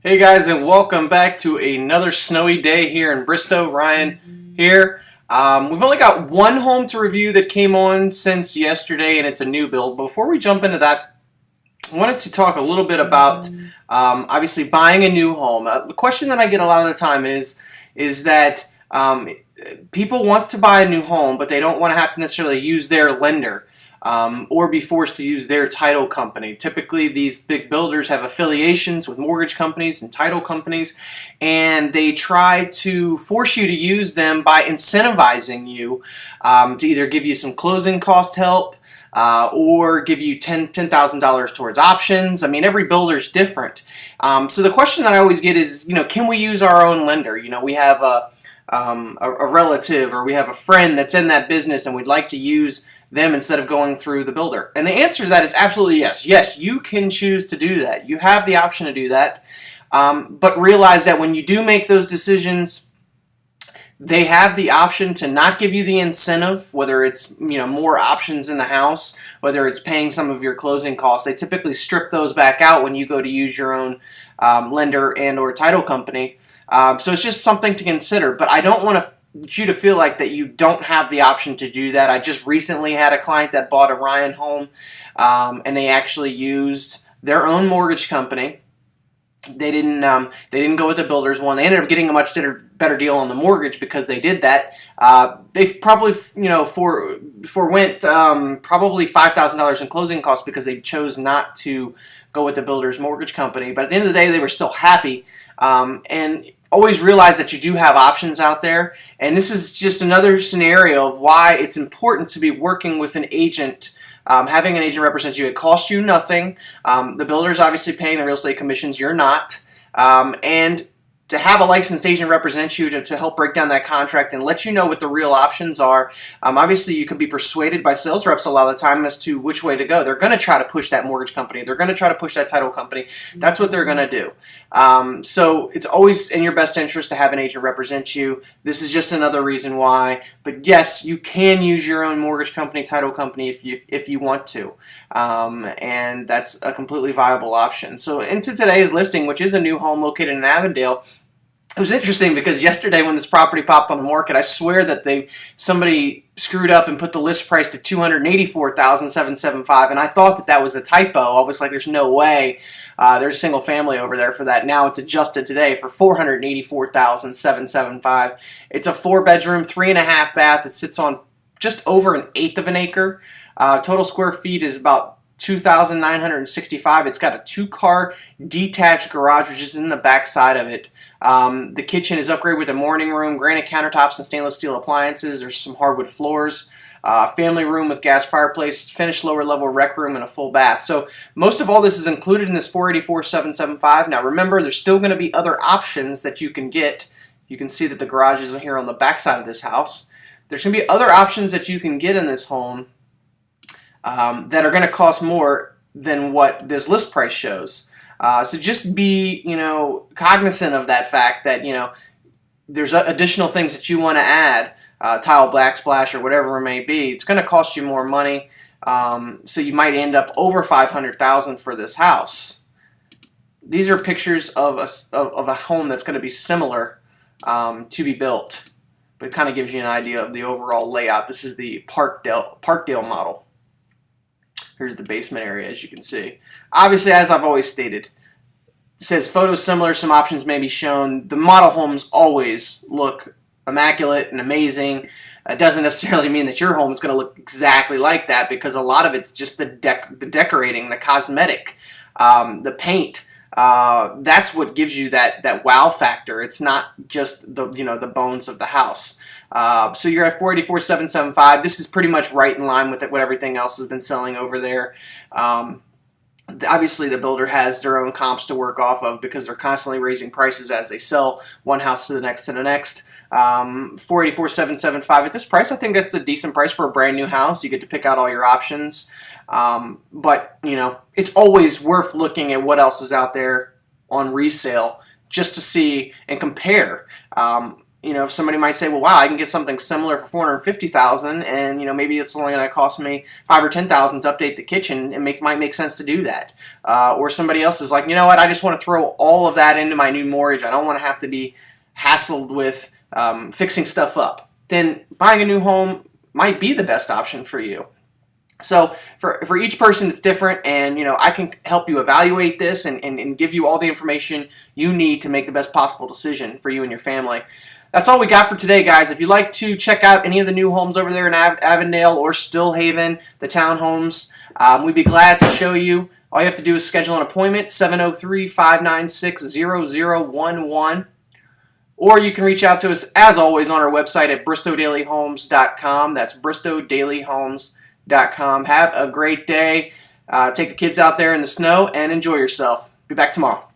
Hey guys, and welcome back to another snowy day here in Bristow. Ryan here. We've only got one home to review that came on since yesterday, and it's a new build. Before we jump into that, I wanted to talk a little bit about obviously buying a new home. The question that I get a lot of the time is that people want to buy a new home, but they don't want to have to necessarily use their lender. Or be forced to use their title company. Typically, these big builders have affiliations with mortgage companies and title companies, and they try to force you to use them by incentivizing you to either give you some closing cost help or give you $10,000 towards options. I mean, every builder's different. So the question that I always get is, can we use our own lender? We have a relative or we have a friend that's in that business and we'd like to use them instead of going through the builder? And the answer to that is absolutely yes. Yes, you can choose to do that. You have the option to do that. But realize that when you do make those decisions, they have the option to not give you the incentive, whether it's more options in the house, whether it's paying some of your closing costs. They typically strip those back out when you go to use your own lender and or title company. So it's just something to consider. But I don't want you to feel like that you don't have the option to do that. I just recently had a client that bought a Ryan home, and they actually used their own mortgage company. They didn't go with the builder's one. They ended up getting a much better deal on the mortgage because they did that. They probably forwent probably $5,000 in closing costs because they chose not to go with the builder's mortgage company. But at the end of the day, they were still happy. And always realize that you do have options out there. And this is just another scenario of why it's important to be working with an agent. Having an agent represent you, it costs you nothing. The builder is obviously paying the real estate commissions. You're not. And to have a licensed agent represent you to help break down that contract and let you know what the real options are. Obviously, you can be persuaded by sales reps a lot of the time as to which way to go. They're going to try to push that mortgage company. They're going to try to push that title company. That's what they're going to do. So it's always in your best interest to have an agent represent you. This is just another reason why. But yes, you can use your own mortgage company, title company if you want to. And that's a completely viable option. So into today's listing, which is a new home located in Avendale, it was interesting because yesterday when this property popped on the market, I swear that somebody screwed up and put the list price to $284,775, and I thought that was a typo. I was like, "There's no way." There's single family over there for that. Now it's adjusted today for $484,775. It's a 4-bedroom, 3.5 bath. It sits on just over an eighth of an acre. Total square feet is about 2,965. It's got a 2-car detached garage, which is in the back side of it. The kitchen is upgraded with a morning room, granite countertops, and stainless steel appliances. There's some hardwood floors. Family room with gas fireplace, finished lower level rec room, and a full bath. So most of all this is included in this $484,775. Now remember, there's still going to be other options that you can get. You can see that the garage is here on the back side of this house. There's going to be other options that you can get in this home that are going to cost more than what this list price shows. So just be, cognizant of that fact that, there's additional things that you want to add, tile backsplash or whatever it may be. It's going to cost you more money. So you might end up over $500,000 for this house. These are pictures of a home that's going to be similar to be built, but it kind of gives you an idea of the overall layout. This is the Parkdale model. Here's the basement area, as you can see. Obviously, as I've always stated, it says photos similar, some options may be shown. The model homes always look immaculate and amazing. It doesn't necessarily mean that your home is going to look exactly like that, because a lot of it's just the decorating, the cosmetic, the paint. That's what gives you that wow factor. It's not just the bones of the house. So you're at $484,775. This is pretty much right in line with what everything else has been selling over there. Obviously, the builder has their own comps to work off of because they're constantly raising prices as they sell one house to the next to the next. $484,775 at this price. I think that's a decent price for a brand new house. You get to pick out all your options. But it's always worth looking at what else is out there on resale just to see and compare. if somebody might say, well, wow, I can get something similar for $450,000, and maybe it's only going to cost me $5,000 or $10,000 to update the kitchen, and might make sense to do that. Or somebody else is like, you know what, I just want to throw all of that into my new mortgage. I don't want to have to be hassled with fixing stuff up. Then buying a new home might be the best option for you. So for each person, it's different, and I can help you evaluate this and give you all the information you need to make the best possible decision for you and your family. That's all we got for today, guys. If you'd like to check out any of the new homes over there in Avendale or Stillhaven, the townhomes, we'd be glad to show you. All you have to do is schedule an appointment, 703-596-0011. Or you can reach out to us, as always, on our website at bristowdailyhomes.com. That's bristowdailyhomes.com. Have a great day. Take the kids out there in the snow and enjoy yourself. Be back tomorrow.